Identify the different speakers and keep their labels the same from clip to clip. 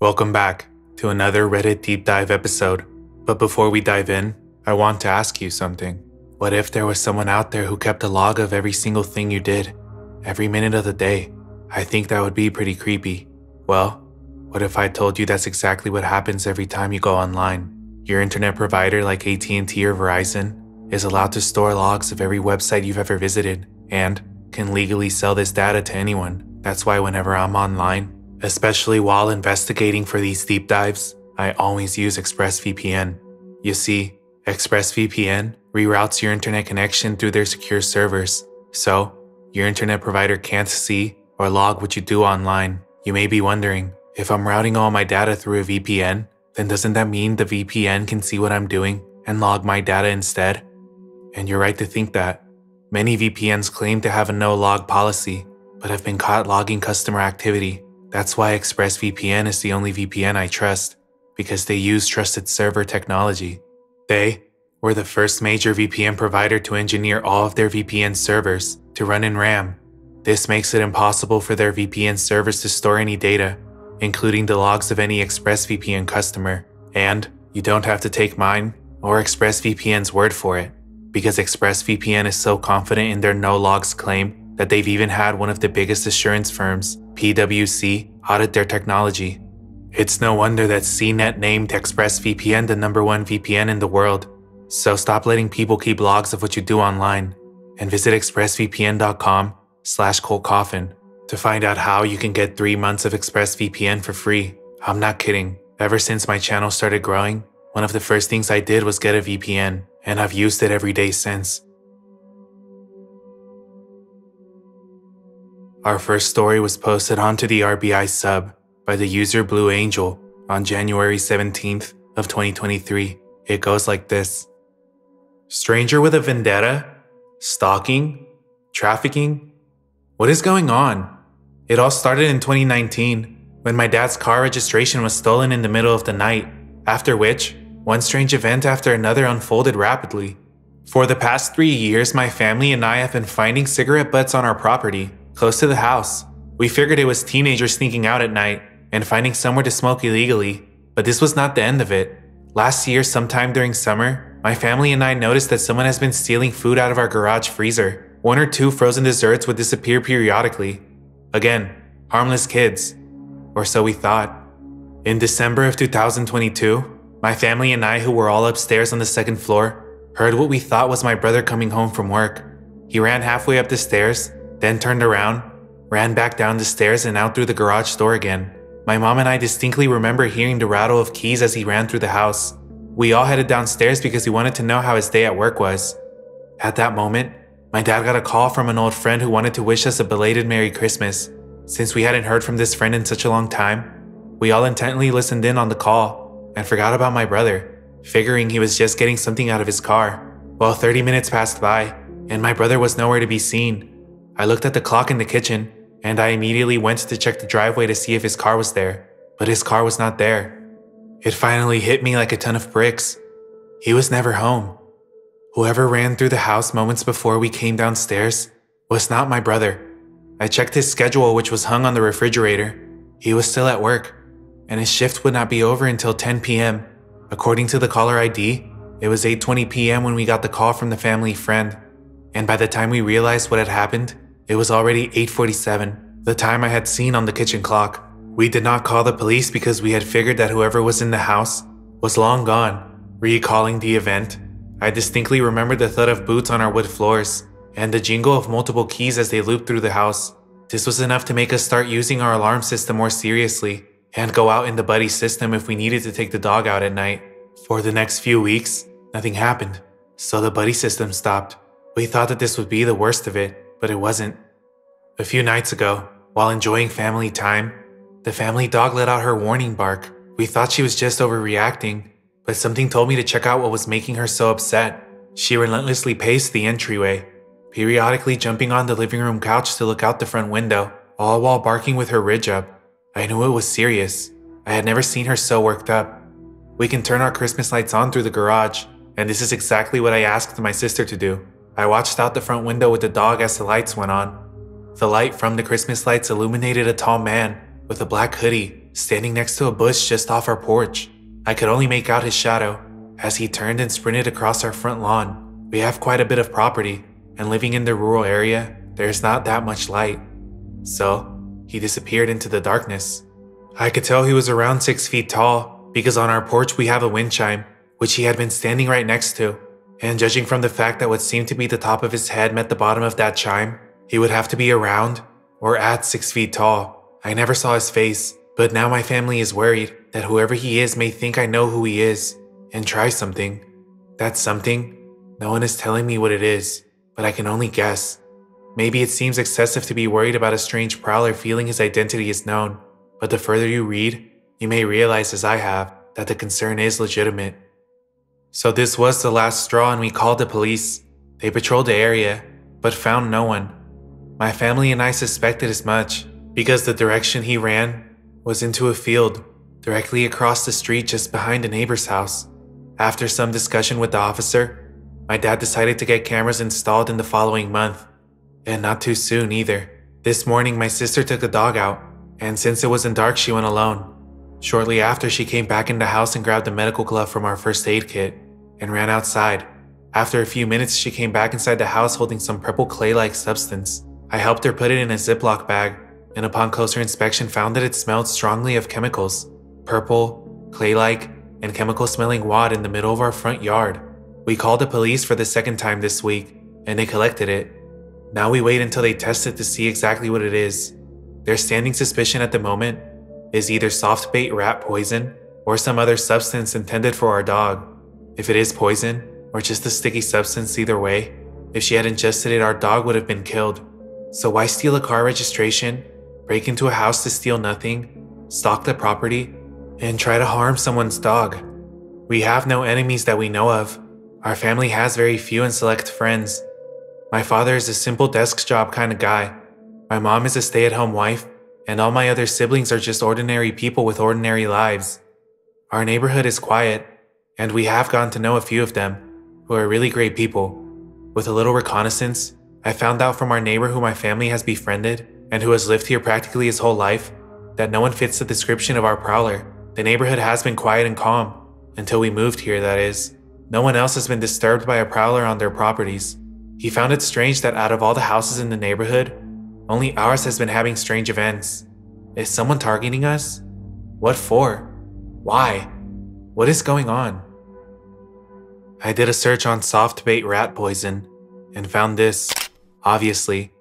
Speaker 1: Welcome back to another Reddit deep dive episode. But before we dive in, I want to ask you something. What if there was someone out there who kept a log of every single thing you did, every minute of the day? I think that would be pretty creepy. Well, what if I told you that's exactly what happens every time you go online? Your internet provider like AT&T or Verizon is allowed to store logs of every website you've ever visited and can legally sell this data to anyone. That's why whenever I'm online, especially while investigating for these deep dives, I always use ExpressVPN. You see, ExpressVPN reroutes your internet connection through their secure servers, so your internet provider can't see or log what you do online. You may be wondering, if I'm routing all my data through a VPN, then doesn't that mean the VPN can see what I'm doing and log my data instead? And you're right to think that. Many VPNs claim to have a no-log policy, but have been caught logging customer activity. That's why ExpressVPN is the only VPN I trust, because they use trusted server technology. They were the first major VPN provider to engineer all of their VPN servers to run in RAM. This makes it impossible for their VPN servers to store any data, including the logs of any ExpressVPN customer. And you don't have to take mine or ExpressVPN's word for it, because ExpressVPN is so confident in their no-logs claim that they've even had one of the biggest assurance firms, PwC, audit their technology. It's no wonder that CNET named ExpressVPN the #1 VPN in the world. So stop letting people keep logs of what you do online and visit expressvpn.com/coldcoffin to find out how you can get 3 months of ExpressVPN for free. I'm not kidding. Ever since my channel started growing, one of the first things I did was get a VPN, and I've used it every day since. Our first story was posted onto the RBI sub by the user Blue Angel on January 17th of 2023. It goes like this. Stranger with a vendetta? Stalking? Trafficking? What is going on? It all started in 2019 when my dad's car registration was stolen in the middle of the night, after which one strange event after another unfolded rapidly. For the past 3 years, my family and I have been finding cigarette butts on our property, close to the house. We figured it was teenagers sneaking out at night and finding somewhere to smoke illegally, but this was not the end of it. Last year, sometime during summer, my family and I noticed that someone has been stealing food out of our garage freezer. 1 or 2 frozen desserts would disappear periodically. Again, harmless kids. Or so we thought. In December of 2022, my family and I, who were all upstairs on the 2nd floor, heard what we thought was my brother coming home from work. He ran halfway up the stairs, then turned around, ran back down the stairs and out through the garage door again. My mom and I distinctly remember hearing the rattle of keys as he ran through the house. We all headed downstairs because we wanted to know how his day at work was. At that moment, my dad got a call from an old friend who wanted to wish us a belated Merry Christmas. Since we hadn't heard from this friend in such a long time, we all intently listened in on the call and forgot about my brother, figuring he was just getting something out of his car. Well, 30 minutes passed by, and my brother was nowhere to be seen. I looked at the clock in the kitchen, and I immediately went to check the driveway to see if his car was there, but his car was not there. It finally hit me like a ton of bricks. He was never home. Whoever ran through the house moments before we came downstairs was not my brother. I checked his schedule, which was hung on the refrigerator. He was still at work, and his shift would not be over until 10 p.m. According to the caller ID, it was 8:20 p.m. when we got the call from the family friend, and by the time we realized what had happened, it was already 8:47, the time I had seen on the kitchen clock. We did not call the police because we had figured that whoever was in the house was long gone. Recalling the event, I distinctly remembered the thud of boots on our wood floors and the jingle of multiple keys as they looped through the house. This was enough to make us start using our alarm system more seriously and go out in the buddy system if we needed to take the dog out at night. For the next few weeks, nothing happened, so the buddy system stopped. We thought that this would be the worst of it, but it wasn't. A few nights ago, while enjoying family time, the family dog let out her warning bark. We thought she was just overreacting, but something told me to check out what was making her so upset. She relentlessly paced the entryway, periodically jumping on the living room couch to look out the front window, all while barking with her ridge up. I knew it was serious. I had never seen her so worked up. We can turn our Christmas lights on through the garage, and this is exactly what I asked my sister to do. I watched out the front window with the dog as the lights went on. The light from the Christmas lights illuminated a tall man with a black hoodie standing next to a bush just off our porch. I could only make out his shadow as he turned and sprinted across our front lawn. We have quite a bit of property, and living in the rural area, there's not that much light. So, he disappeared into the darkness. I could tell he was around 6 feet tall because on our porch we have a wind chime, which he had been standing right next to. And judging from the fact that what seemed to be the top of his head met the bottom of that chime, he would have to be around or at 6 feet tall. I never saw his face, but now my family is worried that whoever he is may think I know who he is and try something. That something, no one is telling me what it is, but I can only guess. Maybe it seems excessive to be worried about a strange prowler feeling his identity is known, but the further you read, you may realize, as I have, that the concern is legitimate. So this was the last straw and we called the police. They patrolled the area, but found no one. My family and I suspected as much, because the direction he ran was into a field, directly across the street just behind a neighbor's house. After some discussion with the officer, my dad decided to get cameras installed in the following month. And not too soon either. This morning my sister took the dog out, and since it wasn't dark she went alone. Shortly after, she came back in the house and grabbed a medical glove from our first aid kit and ran outside. After a few minutes, she came back inside the house holding some purple clay-like substance. I helped her put it in a Ziploc bag, and upon closer inspection found that it smelled strongly of chemicals. Purple, clay-like, and chemical-smelling wad in the middle of our front yard. We called the police for the second time this week, and they collected it. Now we wait until they test it to see exactly what it is. Their standing suspicion at the moment is either soft bait rat poison or some other substance intended for our dog. If it is poison, or just a sticky substance, either way, if she had ingested it, our dog would have been killed. So why steal a car registration, break into a house to steal nothing, stalk the property, and try to harm someone's dog? We have no enemies that we know of. Our family has very few and select friends. My father is a simple desk job kind of guy. My mom is a stay-at-home wife, and all my other siblings are just ordinary people with ordinary lives. Our neighborhood is quiet, and we have gotten to know a few of them, who are really great people. With a little reconnaissance, I found out from our neighbor who my family has befriended, and who has lived here practically his whole life, that no one fits the description of our prowler. The neighborhood has been quiet and calm, until we moved here, that is. No one else has been disturbed by a prowler on their properties. He found it strange that out of all the houses in the neighborhood, only ours has been having strange events. Is someone targeting us? What for? Why? What is going on? I did a search on soft bait rat poison and found this. Obviously,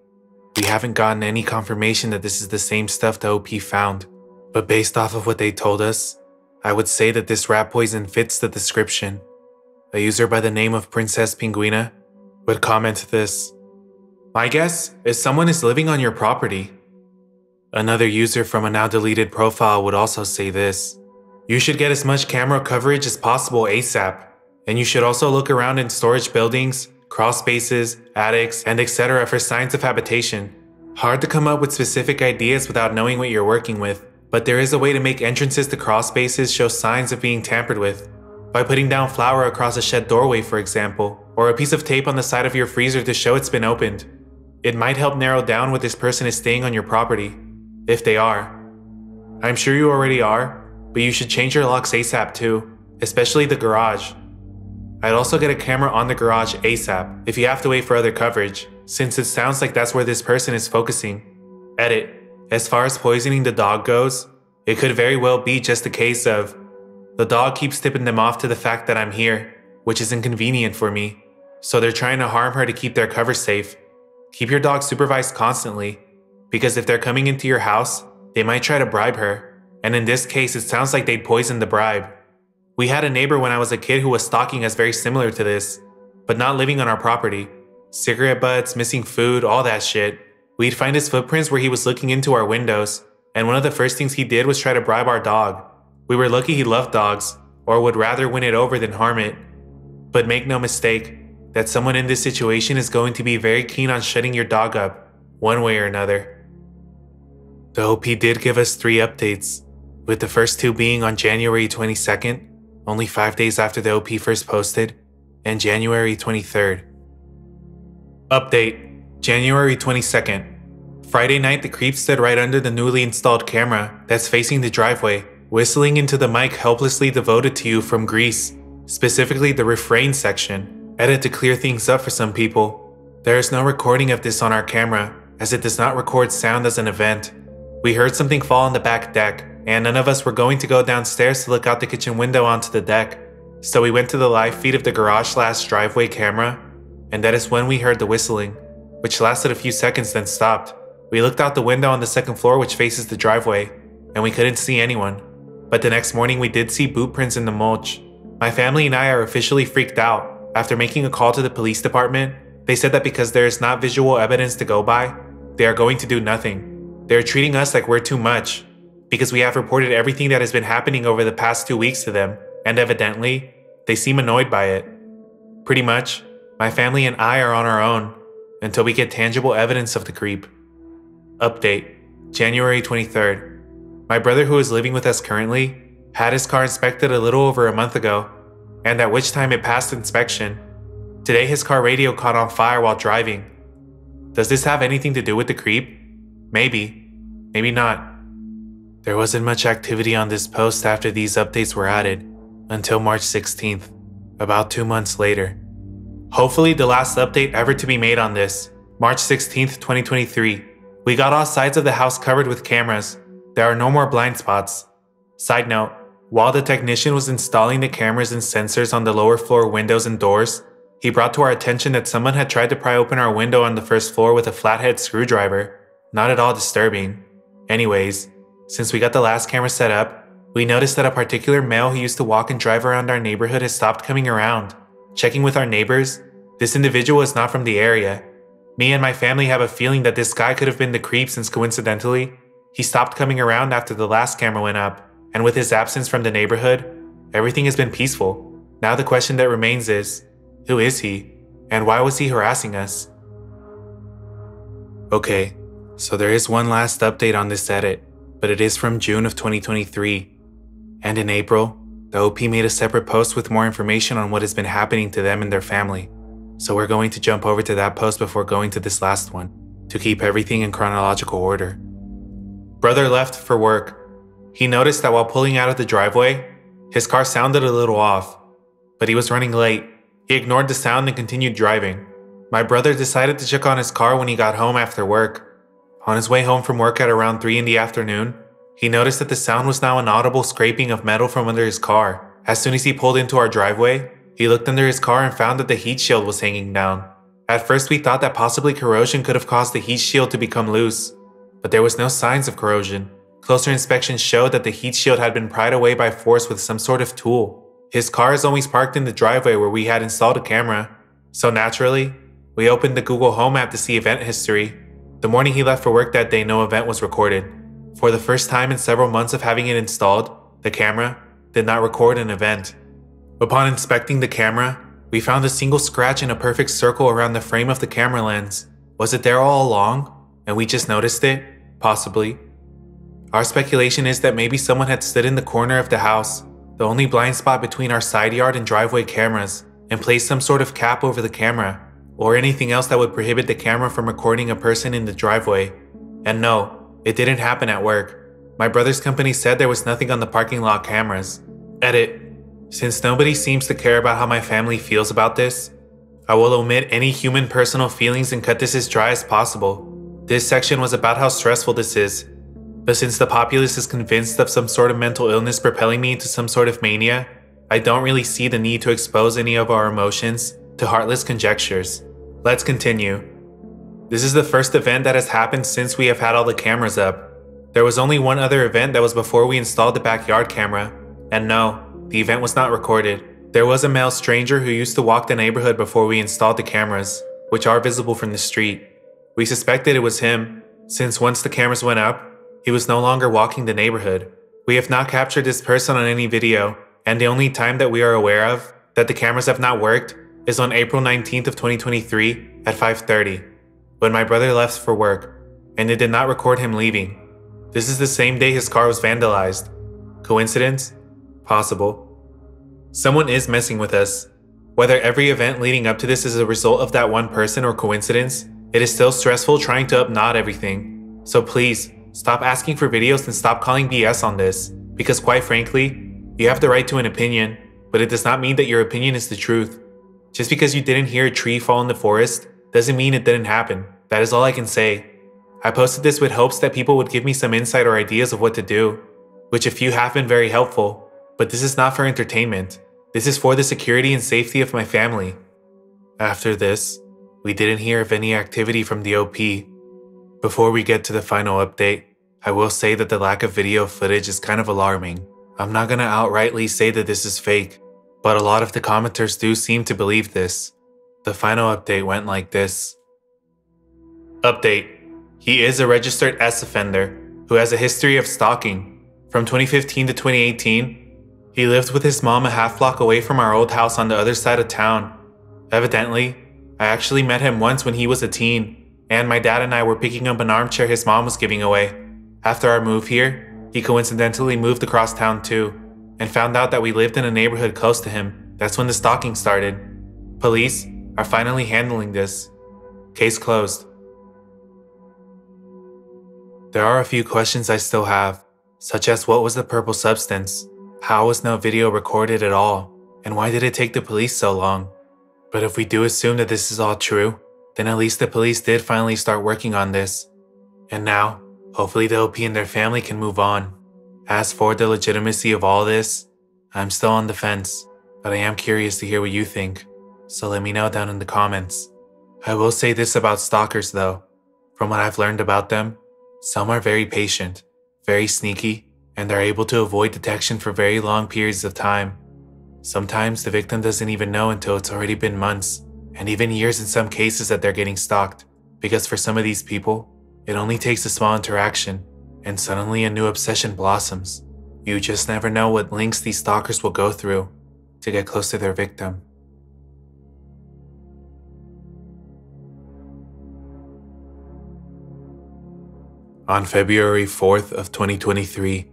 Speaker 1: we haven't gotten any confirmation that this is the same stuff the OP found, but based off of what they told us, I would say that this rat poison fits the description. A user by the name of Princess Pinguina would comment this: "My guess is someone is living on your property." Another user from a now deleted profile would also say this: "You should get as much camera coverage as possible ASAP, and you should also look around in storage buildings, crawl spaces, attics, and etc. for signs of habitation. Hard to come up with specific ideas without knowing what you're working with, but there is a way to make entrances to crawl spaces show signs of being tampered with. By putting down flour across a shed doorway, for example, or a piece of tape on the side of your freezer to show it's been opened. It might help narrow down what this person is staying on your property, if they are. I'm sure you already are, but you should change your locks ASAP too, especially the garage. I'd also get a camera on the garage ASAP if you have to wait for other coverage, since it sounds like that's where this person is focusing. Edit. As far as poisoning the dog goes, it could very well be just a case of the dog keeps tipping them off to the fact that I'm here, which is inconvenient for me, so they're trying to harm her to keep their cover safe. Keep your dog supervised constantly, because if they're coming into your house, they might try to bribe her, and in this case it sounds like they'd poison the bribe. We had a neighbor when I was a kid who was stalking us very similar to this, but not living on our property. Cigarette butts, missing food, all that shit. We'd find his footprints where he was looking into our windows, and one of the first things he did was try to bribe our dog. We were lucky he loved dogs, or would rather win it over than harm it. But make no mistake, that someone in this situation is going to be very keen on shutting your dog up, one way or another. The OP did give us 3 updates, with the first 2 being on January 22nd, only 5 days after the OP first posted, and January 23rd. Update: January 22nd. Friday night, the creep stood right under the newly installed camera that's facing the driveway, whistling into the mic helplessly devoted to you from Grease, specifically the refrain section, added to clear things up for some people. There is no recording of this on our camera, as it does not record sound as an event. We heard something fall on the back deck, and none of us were going to go downstairs to look out the kitchen window onto the deck. So we went to the live feed of the garage/driveway camera, and that is when we heard the whistling, which lasted a few seconds then stopped. We looked out the window on the second floor which faces the driveway, and we couldn't see anyone. But the next morning we did see boot prints in the mulch. My family and I are officially freaked out. After making a call to the police department, they said that because there is not visual evidence to go by, they are going to do nothing. They are treating us like we're too much, because we have reported everything that has been happening over the past 2 weeks to them, and evidently, they seem annoyed by it. Pretty much, my family and I are on our own, until we get tangible evidence of the creep. Update, January 23rd. My brother, who is living with us currently, had his car inspected a little over a month ago, and at which time it passed inspection. Today his car radio caught on fire while driving. Does this have anything to do with the creep? Maybe, maybe not. There wasn't much activity on this post after these updates were added, until March 16th, about 2 months later. Hopefully the last update ever to be made on this, March 16th, 2023. We got all sides of the house covered with cameras. There are no more blind spots. Side note, while the technician was installing the cameras and sensors on the lower floor windows and doors, he brought to our attention that someone had tried to pry open our window on the first floor with a flathead screwdriver. Not at all disturbing. Anyways, since we got the last camera set up, we noticed that a particular male who used to walk and drive around our neighborhood has stopped coming around. Checking with our neighbors, this individual is not from the area. Me and my family have a feeling that this guy could have been the creep since coincidentally, he stopped coming around after the last camera went up, and with his absence from the neighborhood, everything has been peaceful. Now the question that remains is, who is he, and why was he harassing us? Okay, so there is one last update on this edit, but it is from June of 2023. And in April, the OP made a separate post with more information on what has been happening to them and their family. So we're going to jump over to that post before going to this last one, to keep everything in chronological order. Brother left for work. He noticed that while pulling out of the driveway, his car sounded a little off, but he was running late. He ignored the sound and continued driving. My brother decided to check on his car when he got home after work. On his way home from work at around 3 in the afternoon, he noticed that the sound was now an audible scraping of metal from under his car. As soon as he pulled into our driveway, he looked under his car and found that the heat shield was hanging down. At first we thought that possibly corrosion could have caused the heat shield to become loose, but there was no signs of corrosion. Closer inspection showed that the heat shield had been pried away by force with some sort of tool. His car is always parked in the driveway where we had installed a camera, so naturally, we opened the Google Home app to see event history. The morning he left for work that day, no event was recorded. For the first time in several months of having it installed, the camera did not record an event. Upon inspecting the camera, we found a single scratch in a perfect circle around the frame of the camera lens. Was it there all along, and we just noticed it? Possibly. Our speculation is that maybe someone had stood in the corner of the house, the only blind spot between our side yard and driveway cameras, and placed some sort of cap over the camera, or anything else that would prohibit the camera from recording a person in the driveway. And no, it didn't happen at work. My brother's company said there was nothing on the parking lot cameras. Edit. Since nobody seems to care about how my family feels about this, I will omit any human personal feelings and cut this as dry as possible. This section was about how stressful this is, but since the populace is convinced of some sort of mental illness propelling me into some sort of mania, I don't really see the need to expose any of our emotions to heartless conjectures. Let's continue. This is the first event that has happened since we have had all the cameras up. There was only one other event that was before we installed the backyard camera, and no, the event was not recorded. There was a male stranger who used to walk the neighborhood before we installed the cameras, which are visible from the street. We suspected it was him, since once the cameras went up, he was no longer walking the neighborhood. We have not captured this person on any video, and the only time that we are aware of that the cameras have not worked is on April 19th of 2023 at 5:30, when my brother left for work, and it did not record him leaving. This is the same day his car was vandalized. Coincidence? Possible. Someone is messing with us. Whether every event leading up to this is a result of that one person or coincidence, it is still stressful trying to upknot everything. So please, stop asking for videos and stop calling BS on this, because quite frankly, you have the right to an opinion, but it does not mean that your opinion is the truth. Just because you didn't hear a tree fall in the forest doesn't mean it didn't happen. That is all I can say. I posted this with hopes that people would give me some insight or ideas of what to do, which a few have been very helpful, but this is not for entertainment. This is for the security and safety of my family. After this, we didn't hear of any activity from the OP. Before we get to the final update, I will say that the lack of video footage is kind of alarming. I'm not gonna outrightly say that this is fake, but a lot of the commenters do seem to believe this. The final update went like this. Update. He is a registered S offender who has a history of stalking. From 2015 to 2018, he lived with his mom a half block away from our old house on the other side of town. Evidently, I actually met him once when he was a teen, and my dad and I were picking up an armchair his mom was giving away. After our move here, he coincidentally moved across town too, and found out that we lived in a neighborhood close to him. That's when the stalking started. Police are finally handling this. Case closed. There are a few questions I still have, such as what was the purple substance, how was no video recorded at all, and why did it take the police so long? But if we do assume that this is all true, then at least the police did finally start working on this. And now, hopefully the OP and their family can move on. As for the legitimacy of all this, I'm still on the fence, but I am curious to hear what you think, so let me know down in the comments. I will say this about stalkers though. From what I've learned about them, some are very patient, very sneaky, and are able to avoid detection for very long periods of time. Sometimes the victim doesn't even know until it's already been months, and even years in some cases that they're getting stalked, because for some of these people, it only takes a small interaction, and suddenly a new obsession blossoms. You just never know what lengths these stalkers will go through to get close to their victim. On February 4th of 2023,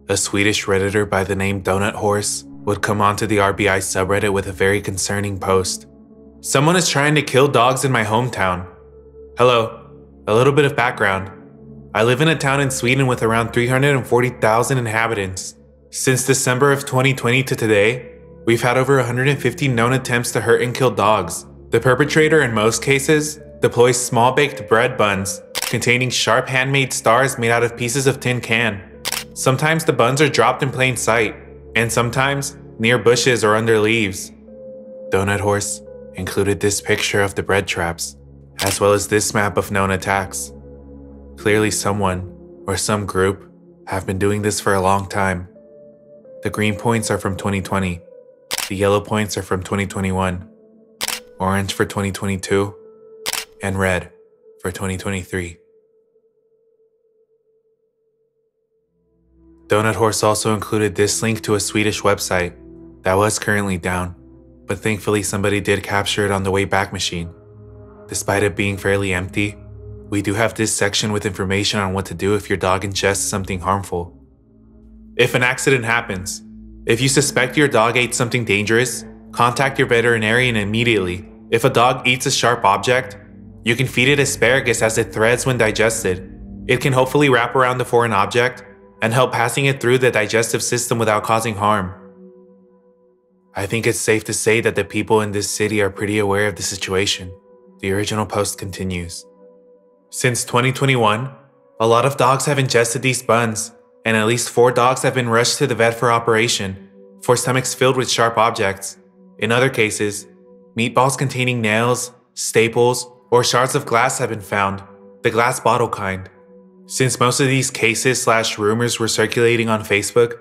Speaker 1: a Swedish Redditor by the name Donut Horse would come onto the RBI subreddit with a very concerning post. Someone is trying to kill dogs in my hometown. Hello, a little bit of background. I live in a town in Sweden with around 340,000 inhabitants. Since December of 2020 to today, we've had over 150 known attempts to hurt and kill dogs. The perpetrator in most cases deploys small baked bread buns containing sharp handmade stars made out of pieces of tin can. Sometimes the buns are dropped in plain sight, and sometimes near bushes or under leaves. Donut Horse included this picture of the bread traps, as well as this map of known attacks. Clearly someone, or some group, have been doing this for a long time. The green points are from 2020, the yellow points are from 2021, orange for 2022, and red for 2023. Donut Horse also included this link to a Swedish website that was currently down, but thankfully somebody did capture it on the Wayback Machine. Despite it being fairly empty, we do have this section with information on what to do if your dog ingests something harmful. If an accident happens, if you suspect your dog ate something dangerous, contact your veterinarian immediately. If a dog eats a sharp object, you can feed it asparagus as it threads when digested. It can hopefully wrap around the foreign object and help passing it through the digestive system without causing harm. I think it's safe to say that the people in this city are pretty aware of the situation. The original post continues. Since 2021, a lot of dogs have ingested these buns, and at least 4 dogs have been rushed to the vet for operation, for stomachs filled with sharp objects. In other cases, meatballs containing nails, staples, or shards of glass have been found, the glass bottle kind. Since most of these cases/rumors were circulating on Facebook,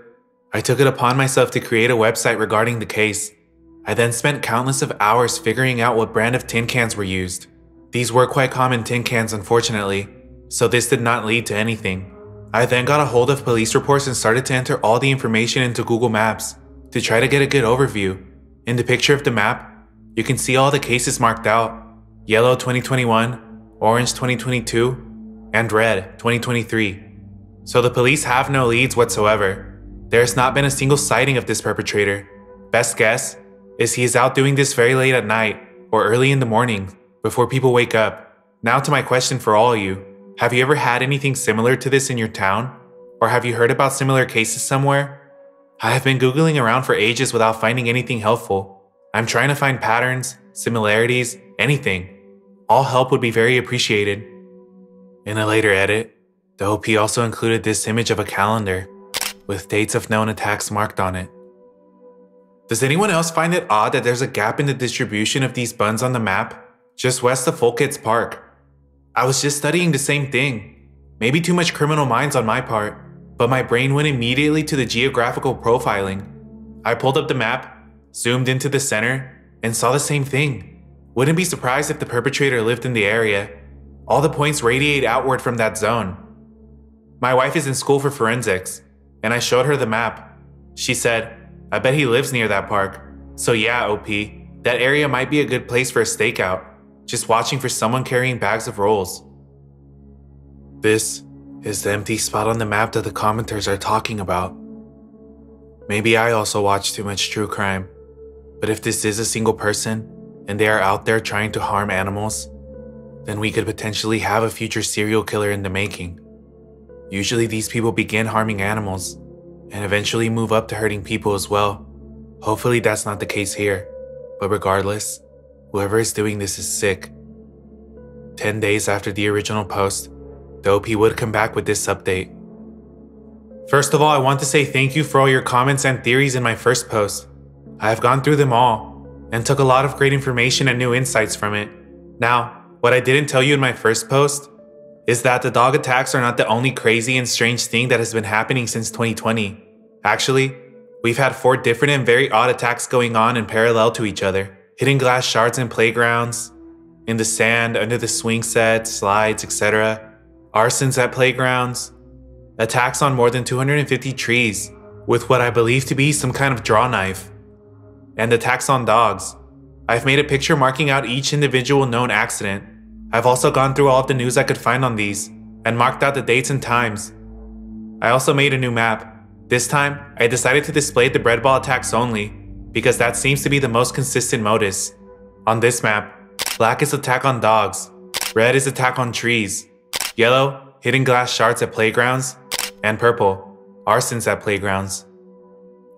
Speaker 1: I took it upon myself to create a website regarding the case. I then spent countless of hours figuring out what brand of tin cans were used. These were quite common tin cans, unfortunately, so this did not lead to anything. I then got a hold of police reports and started to enter all the information into Google Maps to try to get a good overview. In the picture of the map, you can see all the cases marked out: yellow 2021, orange 2022, and red 2023. So the police have no leads whatsoever. There has not been a single sighting of this perpetrator. Best guess is he is out doing this very late at night or early in the morning before people wake up. Now to my question for all of you. Have you ever had anything similar to this in your town? Or have you heard about similar cases somewhere? I have been Googling around for ages without finding anything helpful. I'm trying to find patterns, similarities, anything. All help would be very appreciated. In a later edit, the OP also included this image of a calendar with dates of known attacks marked on it. Does anyone else find it odd that there's a gap in the distribution of these buns on the map, just west of Folkets Park? I was just studying the same thing. Maybe too much criminal minds on my part, but my brain went immediately to the geographical profiling. I pulled up the map, zoomed into the center, and saw the same thing. Wouldn't be surprised if the perpetrator lived in the area. All the points radiate outward from that zone. My wife is in school for forensics, and I showed her the map. She said, I bet he lives near that park. So yeah, OP, that area might be a good place for a stakeout. Just watching for someone carrying bags of rolls. This is the empty spot on the map that the commenters are talking about. Maybe I also watch too much true crime, but if this is a single person and they are out there trying to harm animals, then we could potentially have a future serial killer in the making. Usually these people begin harming animals and eventually move up to hurting people as well. Hopefully that's not the case here, but regardless, whoever is doing this is sick. 10 days after the original post, the OP would come back with this update. First of all, I want to say thank you for all your comments and theories in my first post. I have gone through them all and took a lot of great information and new insights from it. Now, what I didn't tell you in my first post is that the dog attacks are not the only crazy and strange thing that has been happening since 2020. Actually, we've had 4 different and very odd attacks going on in parallel to each other. Hitting glass shards in playgrounds, in the sand, under the swing set, slides, etc. Arsons at playgrounds. Attacks on more than 250 trees with what I believe to be some kind of draw knife. And attacks on dogs. I've made a picture marking out each individual known accident. I've also gone through all of the news I could find on these and marked out the dates and times. I also made a new map. This time, I decided to display the bread ball attacks only, because that seems to be the most consistent modus. On this map, black is attack on dogs, red is attack on trees, yellow, hitting glass shards at playgrounds, and purple, arsons at playgrounds.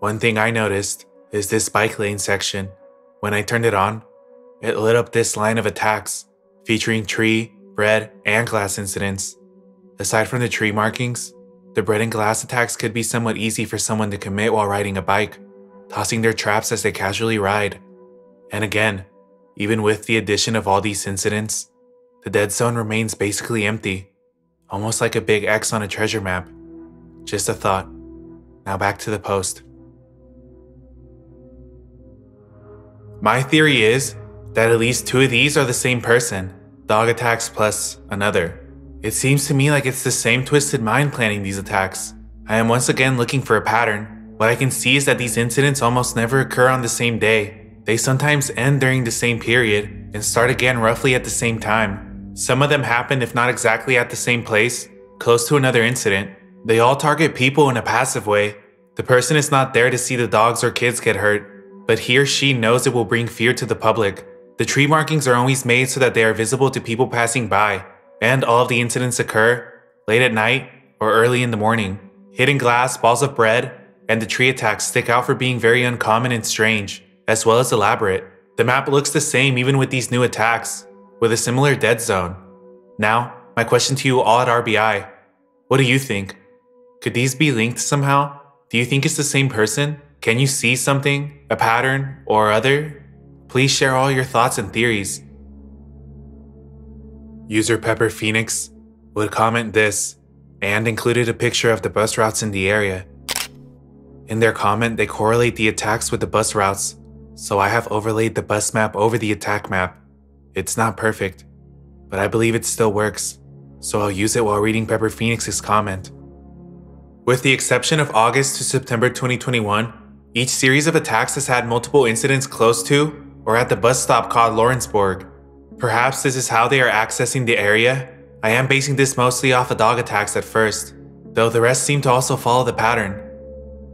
Speaker 1: One thing I noticed is this bike lane section. When I turned it on, it lit up this line of attacks, featuring tree, bread, and glass incidents. Aside from the tree markings, the bread and glass attacks could be somewhat easy for someone to commit while riding a bike, tossing their traps as they casually ride. And again, even with the addition of all these incidents, the dead zone remains basically empty, almost like a big X on a treasure map. Just a thought. Now back to the post. My theory is that at least 2 of these are the same person, dog attacks plus another. It seems to me like it's the same twisted mind planning these attacks. I am once again looking for a pattern. What I can see is that these incidents almost never occur on the same day. They sometimes end during the same period and start again roughly at the same time. Some of them happen, if not exactly at the same place, close to another incident. They all target people in a passive way. The person is not there to see the dogs or kids get hurt, but he or she knows it will bring fear to the public. The tree markings are always made so that they are visible to people passing by, and all of the incidents occur late at night or early in the morning. Hitting glass, balls of bread, and the tree attacks stick out for being very uncommon and strange, as well as elaborate. The map looks the same even with these new attacks, with a similar dead zone. Now, my question to you all at RBI, what do you think? Could these be linked somehow? Do you think it's the same person? Can you see something, a pattern, or other? Please share all your thoughts and theories. User Pepper Phoenix would comment this, and included a picture of the bus routes in the area. In their comment, they correlate the attacks with the bus routes, so I have overlaid the bus map over the attack map. It's not perfect, but I believe it still works, so I'll use it while reading Pepper Phoenix's comment. With the exception of August to September 2021, each series of attacks has had multiple incidents close to or at the bus stop called Lawrenceburg. Perhaps this is how they are accessing the area. I am basing this mostly off of dog attacks at first, though the rest seem to also follow the pattern.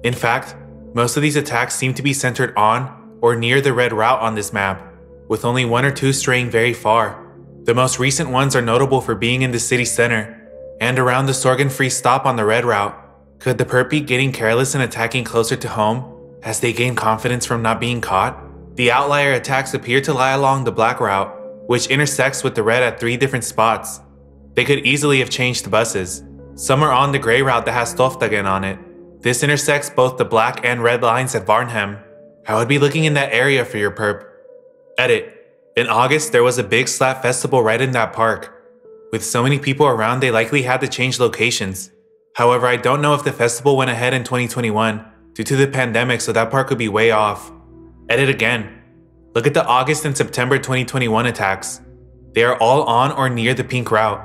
Speaker 1: In fact, most of these attacks seem to be centered on or near the red route on this map, with only 1 or 2 straying very far. The most recent ones are notable for being in the city center and around the Sorgan-free stop on the red route. Could the perp be getting careless and attacking closer to home as they gain confidence from not being caught? The outlier attacks appear to lie along the black route, which intersects with the red at 3 different spots. They could easily have changed the buses. Some are on the gray route that has Toftagen on it. This intersects both the black and red lines at Varnhem. I would be looking in that area for your perp. Edit. In August, there was a big slap festival right in that park. With so many people around, they likely had to change locations. However, I don't know if the festival went ahead in 2021 due to the pandemic, so that part could be way off. Edit again. Look at the August and September 2021 attacks. They are all on or near the pink route.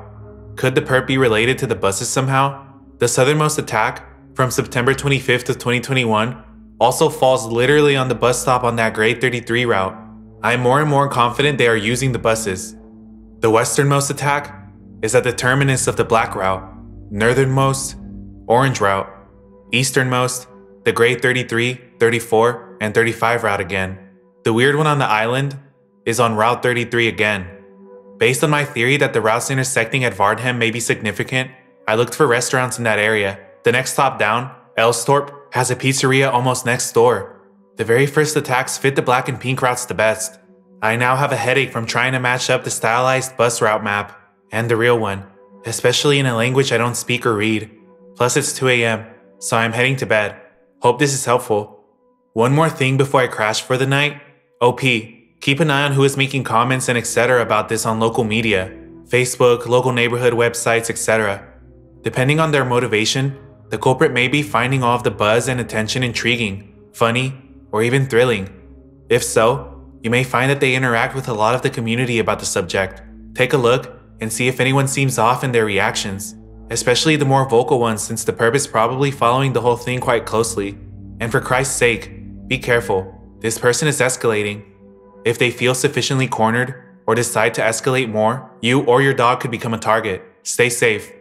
Speaker 1: Could the perp be related to the buses somehow? The southernmost attack, from September 25th of 2021, also falls literally on the bus stop on that grade 33 route. I am more and more confident they are using the buses. The westernmost attack is at the terminus of the black route, northernmost, orange route, easternmost, the grade 33, 34, and 35 route again. The weird one on the island is on route 33 again. Based on my theory that the routes intersecting at Vardhem may be significant, I looked for restaurants in that area. The next stop down, Elstorp, has a pizzeria almost next door. The very first attacks fit the black and pink routes the best. I now have a headache from trying to match up the stylized bus route map and the real one, especially in a language I don't speak or read. Plus it's 2 AM, so I'm heading to bed. Hope this is helpful. One more thing before I crash for the night. OP, keep an eye on who is making comments and etc. about this on local media, Facebook, local neighborhood websites, etc. Depending on their motivation, the culprit may be finding all of the buzz and attention intriguing, funny, or even thrilling. If so, you may find that they interact with a lot of the community about the subject. Take a look and see if anyone seems off in their reactions, especially the more vocal ones since the perp is probably following the whole thing quite closely. And for Christ's sake, be careful. This person is escalating. If they feel sufficiently cornered or decide to escalate more, you or your dog could become a target. Stay safe.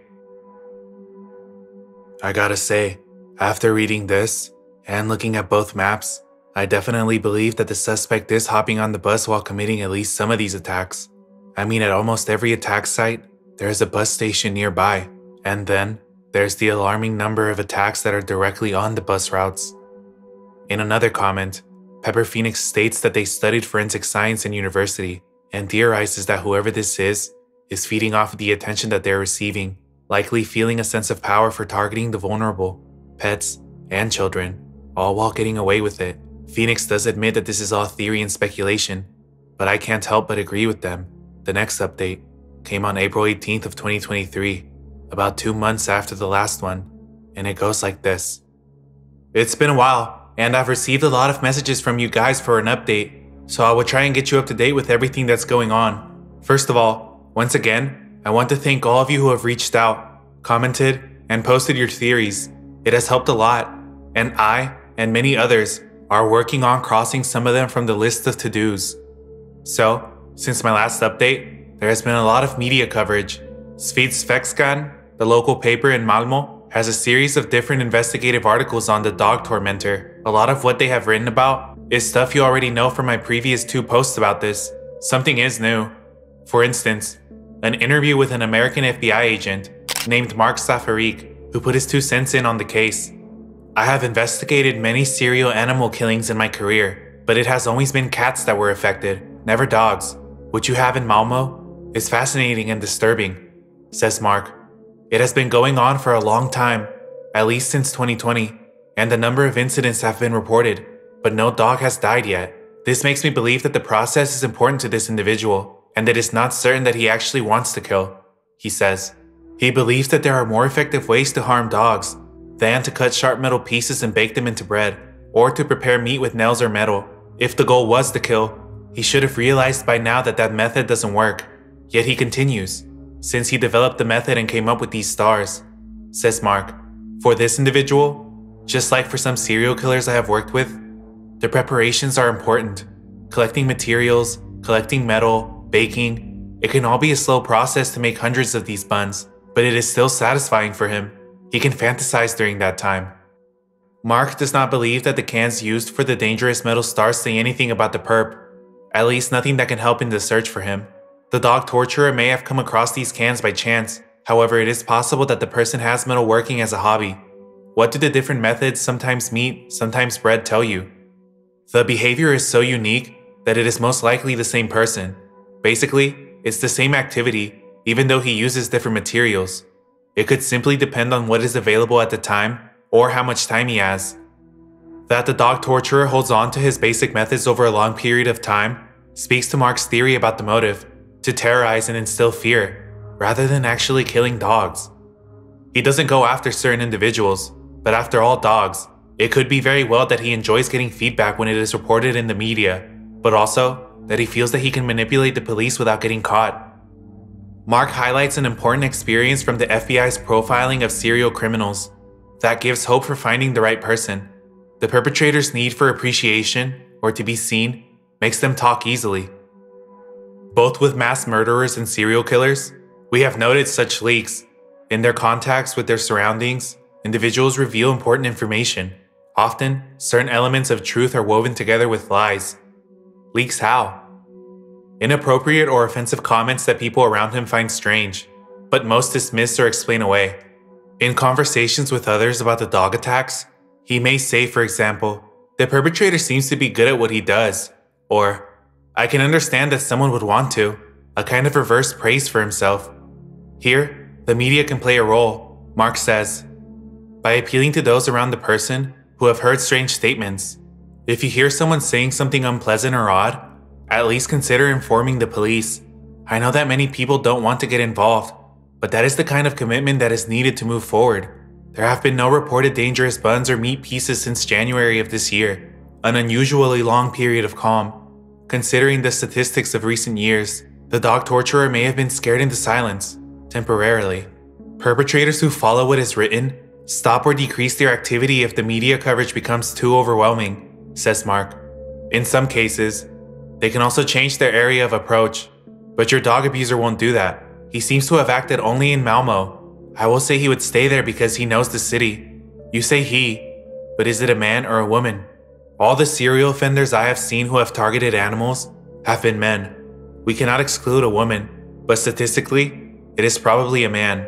Speaker 1: I gotta say, after reading this and looking at both maps, I definitely believe that the suspect is hopping on the bus while committing at least some of these attacks. I mean, at almost every attack site, there is a bus station nearby, and then there's the alarming number of attacks that are directly on the bus routes. In another comment, Pepper Phoenix states that they studied forensic science in university and theorizes that whoever this is feeding off of the attention that they're receiving, likely feeling a sense of power for targeting the vulnerable, pets, and children, all while getting away with it. Phoenix does admit that this is all theory and speculation, but I can't help but agree with them. The next update came on April 18th of 2023, about 2 months after the last one, and it goes like this. It's been a while, and I've received a lot of messages from you guys for an update, so I will try and get you up to date with everything that's going on. First of all, once again, I want to thank all of you who have reached out, commented, and posted your theories. It has helped a lot, and I, and many others, are working on crossing some of them from the list of to-dos. So, since my last update, there has been a lot of media coverage. Svidsvexkan, the local paper in Malmo, has a series of different investigative articles on the dog tormentor. A lot of what they have written about is stuff you already know from my previous 2 posts about this. Something is new. For instance, an interview with an American FBI agent named Mark Safarik, who put his 2 cents in on the case. I have investigated many serial animal killings in my career, but it has always been cats that were affected, never dogs. What you have in Malmo is fascinating and disturbing, says Mark. It has been going on for a long time, at least since 2020, and a number of incidents have been reported, but no dog has died yet. This makes me believe that the process is important to this individual, and that it's not certain that he actually wants to kill, he says. He believes that there are more effective ways to harm dogs than to cut sharp metal pieces and bake them into bread, or to prepare meat with nails or metal. If the goal was to kill, he should have realized by now that that method doesn't work. Yet he continues, since he developed the method and came up with these stars, says Mark. For this individual, just like for some serial killers I have worked with, the preparations are important. Collecting materials, collecting metal, baking, it can all be a slow process to make hundreds of these buns, but it is still satisfying for him. He can fantasize during that time. Mark does not believe that the cans used for the dangerous metal stars say anything about the perp, at least nothing that can help in the search for him. The dog torturer may have come across these cans by chance. However, it is possible that the person has metal working as a hobby. What do the different methods, sometimes meat, sometimes bread, tell you? The behavior is so unique that it is most likely the same person. Basically, it's the same activity, even though he uses different materials. It could simply depend on what is available at the time or how much time he has. That the dog torturer holds on to his basic methods over a long period of time speaks to Mark's theory about the motive, to terrorize and instill fear, rather than actually killing dogs. He doesn't go after certain individuals, but after all dogs. It could be very well that he enjoys getting feedback when it is reported in the media, but also that he feels that he can manipulate the police without getting caught. Mark highlights an important experience from the FBI's profiling of serial criminals that gives hope for finding the right person. The perpetrator's need for appreciation or to be seen makes them talk easily. Both with mass murderers and serial killers, we have noted such leaks. In their contacts with their surroundings, individuals reveal important information. Often, certain elements of truth are woven together with lies. Leaks how? Inappropriate or offensive comments that people around him find strange, but most dismiss or explain away. In conversations with others about the dog attacks, he may say, for example, "The perpetrator seems to be good at what he does," or "I can understand that someone would want to," a kind of reverse praise for himself. Here, the media can play a role, Mark says, by appealing to those around the person who have heard strange statements. If you hear someone saying something unpleasant or odd, at least consider informing the police. I know that many people don't want to get involved, but that is the kind of commitment that is needed to move forward. There have been no reported dangerous buns or meat pieces since January of this year, an unusually long period of calm. Considering the statistics of recent years, the dog torturer may have been scared into silence, temporarily. Perpetrators who follow what is written stop or decrease their activity if the media coverage becomes too overwhelming, says Mark. In some cases, they can also change their area of approach, but your dog abuser won't do that. He seems to have acted only in Malmo. I will say he would stay there because he knows the city. You say he, but is it a man or a woman? All the serial offenders I have seen who have targeted animals have been men. We cannot exclude a woman, but statistically, it is probably a man.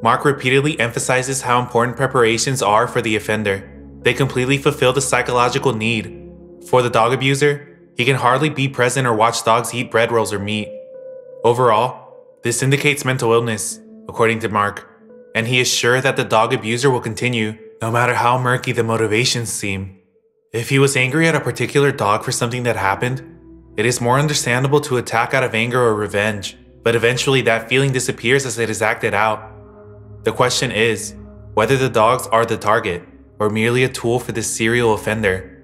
Speaker 1: Mark repeatedly emphasizes how important preparations are for the offender. They completely fulfill the psychological need. For the dog abuser, he can hardly be present or watch dogs eat bread rolls or meat. Overall, this indicates mental illness, according to Mark, and he is sure that the dog abuser will continue, no matter how murky the motivations seem. If he was angry at a particular dog for something that happened, it is more understandable to attack out of anger or revenge, but eventually that feeling disappears as it is acted out. The question is whether the dogs are the target, or merely a tool for this serial offender.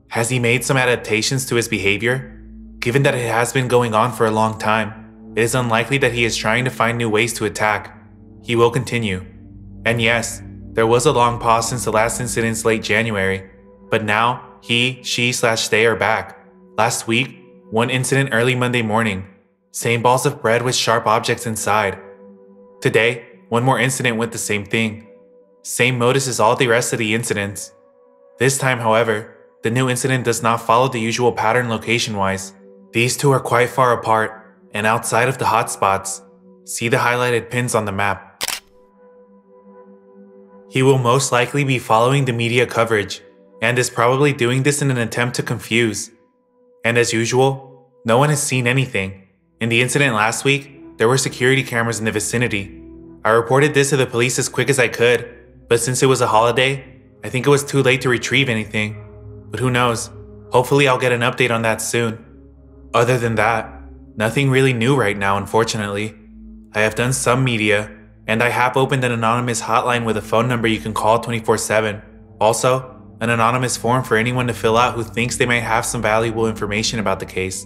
Speaker 1: Has he made some adaptations to his behavior? Given that it has been going on for a long time, it is unlikely that he is trying to find new ways to attack. He will continue. And yes, there was a long pause since the last incidents late January, but now he, she/they are back. Last week, one incident early Monday morning. Same balls of bread with sharp objects inside. Today, one more incident with the same thing. Same modus as all the rest of the incidents. This time, however, the new incident does not follow the usual pattern location-wise. These two are quite far apart and outside of the hotspots. See the highlighted pins on the map. He will most likely be following the media coverage and is probably doing this in an attempt to confuse. And as usual, no one has seen anything. In the incident last week, there were security cameras in the vicinity. I reported this to the police as quick as I could, but since it was a holiday, I think it was too late to retrieve anything. But who knows? Hopefully I'll get an update on that soon. Other than that, nothing really new right now, unfortunately. I have done some media, and I have opened an anonymous hotline with a phone number you can call 24/7. Also, an anonymous form for anyone to fill out who thinks they might have some valuable information about the case.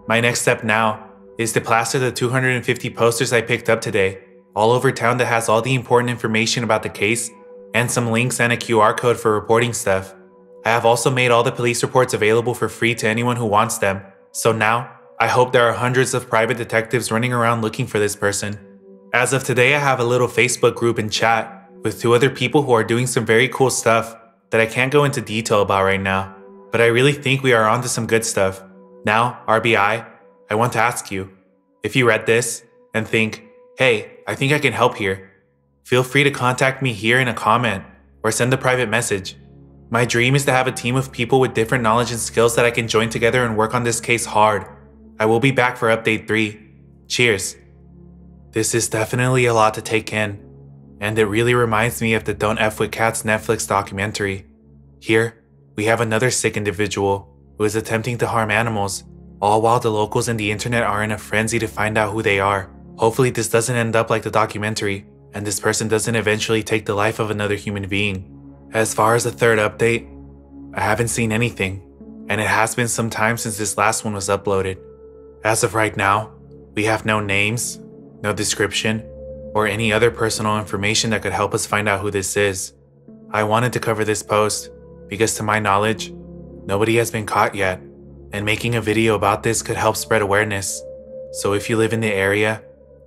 Speaker 1: My next step now is to plaster the 250 posters I picked up today all over town that has all the important information about the case and some links and a QR code for reporting stuff. I have also made all the police reports available for free to anyone who wants them, so now I hope there are hundreds of private detectives running around looking for this person. As of today, I have a little Facebook group and chat with 2 other people who are doing some very cool stuff that I can't go into detail about right now, but I really think we are onto some good stuff. Now, RBI, I want to ask you, if you read this and think, hey, I think I can help here, feel free to contact me here in a comment or send a private message. My dream is to have a team of people with different knowledge and skills that I can join together and work on this case hard. I will be back for update 3. Cheers. This is definitely a lot to take in, and it really reminds me of the Don't F with Cats Netflix documentary. Here, we have another sick individual who is attempting to harm animals, all while the locals and the internet are in a frenzy to find out who they are. Hopefully this doesn't end up like the documentary, and this person doesn't eventually take the life of another human being. As far as the third update, I haven't seen anything, and it has been some time since this last one was uploaded. As of right now, we have no names, no description, or any other personal information that could help us find out who this is. I wanted to cover this post because to my knowledge, nobody has been caught yet, and making a video about this could help spread awareness. So if you live in the area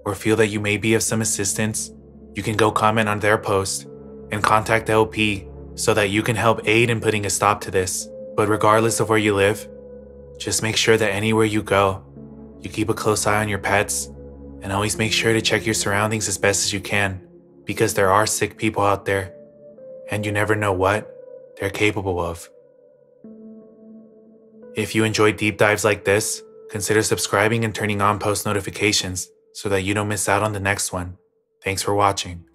Speaker 1: or feel that you may be of some assistance, you can go comment on their post and contact the LP so that you can help aid in putting a stop to this. But regardless of where you live, just make sure that anywhere you go, you keep a close eye on your pets and always make sure to check your surroundings as best as you can, because there are sick people out there and you never know what they're capable of. If you enjoy deep dives like this, consider subscribing and turning on post notifications so that you don't miss out on the next one. Thanks for watching.